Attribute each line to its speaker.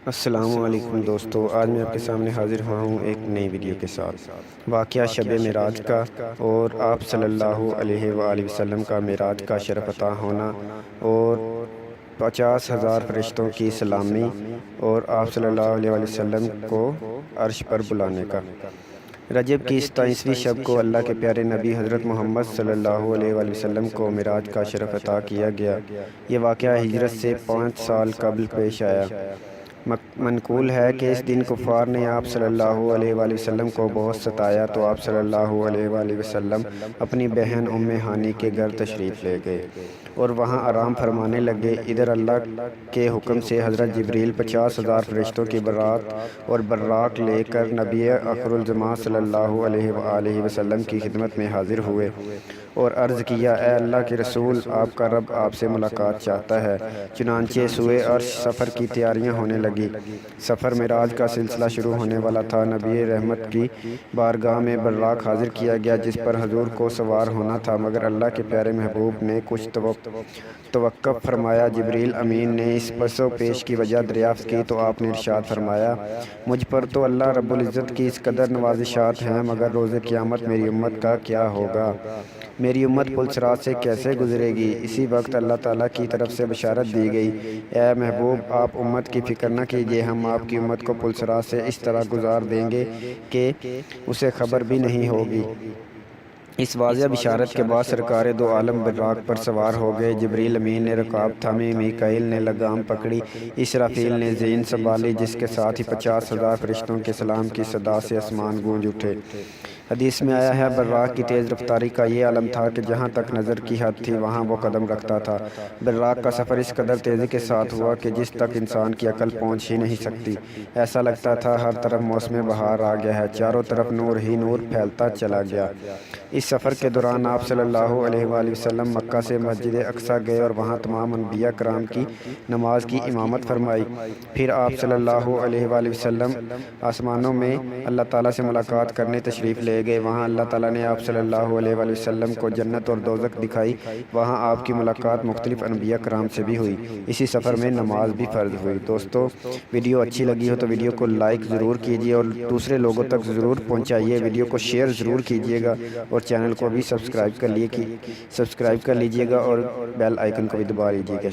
Speaker 1: السلام علیکم دوستو، آج میں آپ کے سامنے حاضر ہوا ہوں ایک نئی ویڈیو کے ساتھ۔ واقعہ شب معراج کا اور آپ صلی اللہ علیہ وآلہ وسلم کا معراج کا شرف عطا ہونا اور 50,000 فرشتوں کی سلامی اور آپ صلی اللہ علیہ وآلہ وسلم کو عرش پر بلانے کا۔ رجب کی 27ویں شب کو اللہ کے پیارے نبی حضرت محمد صلی اللہ علیہ وآلہ وسلم کو معراج کا شرف عطا کیا گیا۔ یہ واقعہ ہجرت سے 5 سال قبل پیش آیا۔ منقول ہے کہ اس دن کفار نے آپ صلی اللہ علیہ وآلہ وسلم کو بہت ستایا تو آپ صلی اللہ علیہ وآلہ وسلم اپنی بہن ام ہانی کے گھر تشریف لے گئے اور وہاں آرام فرمانے لگے۔ ادھر اللہ کے حکم سے حضرت جبریل 50,000 فرشتوں کی بارات اور براق لے کر نبی آخر الزماں صلی اللہ علیہ وآلہ وسلم کی خدمت میں حاضر ہوئے اور عرض کیا، اے اللہ کے رسول، آپ کا رب آپ سے ملاقات چاہتا ہے۔ چنانچہ سوئے عرش سفر کی تیاریاں ہونے لگی۔ سفر معراج کا سلسلہ شروع ہونے والا تھا۔ نبی رحمت کی بارگاہ میں براق حاضر کیا گیا جس پر حضور کو سوار ہونا تھا، مگر اللہ کے پیارے محبوب نے کچھ توقف فرمایا۔ جبریل امین نے اس پس و پیش کی وجہ دریافت کی تو آپ نے ارشاد فرمایا، مجھ پر تو اللہ رب العزت کی اس قدر نوازشات ہیں، مگر روز قیامت میری امت کا کیا ہوگا؟ میری امت پل صراط سے کیسے گزرے گی؟ اسی وقت اللہ تعالیٰ کی طرف سے بشارت دی گئی، اے محبوب، آپ امت کی فکر نہ کیجیے، ہم آپ کی امت کو پل صراط سے اس طرح گزار دیں گے کہ اسے خبر بھی نہیں ہوگی۔ اس واضح بشارت کے بعد سرکار دو عالم براق پر سوار ہو گئے۔ جبریل امین نے رکاب تھامی، میکائیل نے لگام پکڑی، اسرافیل نے زین سنبھالی، جس کے ساتھ ہی 50,000 فرشتوں کے سلام کی صدا سے آسمان گونج اٹھے۔ حدیث میں آیا ہے، براق کی تیز رفتاری کا یہ عالم تھا کہ جہاں تک نظر کی حد تھی وہاں وہ قدم رکھتا تھا۔ براق کا سفر اس قدر تیزی کے ساتھ ہوا کہ جس تک انسان کی عقل پہنچ ہی نہیں سکتی۔ ایسا لگتا تھا ہر طرف موسم بہار آ گیا ہے، چاروں طرف نور ہی نور پھیلتا چلا گیا۔ اس سفر کے دوران آپ صلی اللہ علیہ وآلہ وسلم مکہ سے مسجد اقصیٰ گئے اور وہاں تمام انبیاء کرام کی نماز کی امامت فرمائی۔ پھر آپ صلی اللہ علیہ وآلہ وسلم آسمانوں میں اللہ تعالیٰ سے ملاقات کرنے تشریف لے گئے۔ وہاں اللہ تعالیٰ نے آپ صلی اللہ علیہ وآلہ وسلم کو جنت اور دوزخ دکھائی۔ وہاں آپ کی ملاقات مختلف انبیاء کرام سے بھی ہوئی۔ اسی سفر میں نماز بھی فرض ہوئی۔ دوستو، ویڈیو اچھی لگی ہو تو ویڈیو کو لائک ضرور کیجیے اور دوسرے لوگوں تک ضرور پہنچائیے۔ ویڈیو کو شیئر ضرور کیجیے گا اور چینل کو بھی سبسکرائب کر لیجیے گا اور بیل آئیکن کو بھی دبا لیجیے گا۔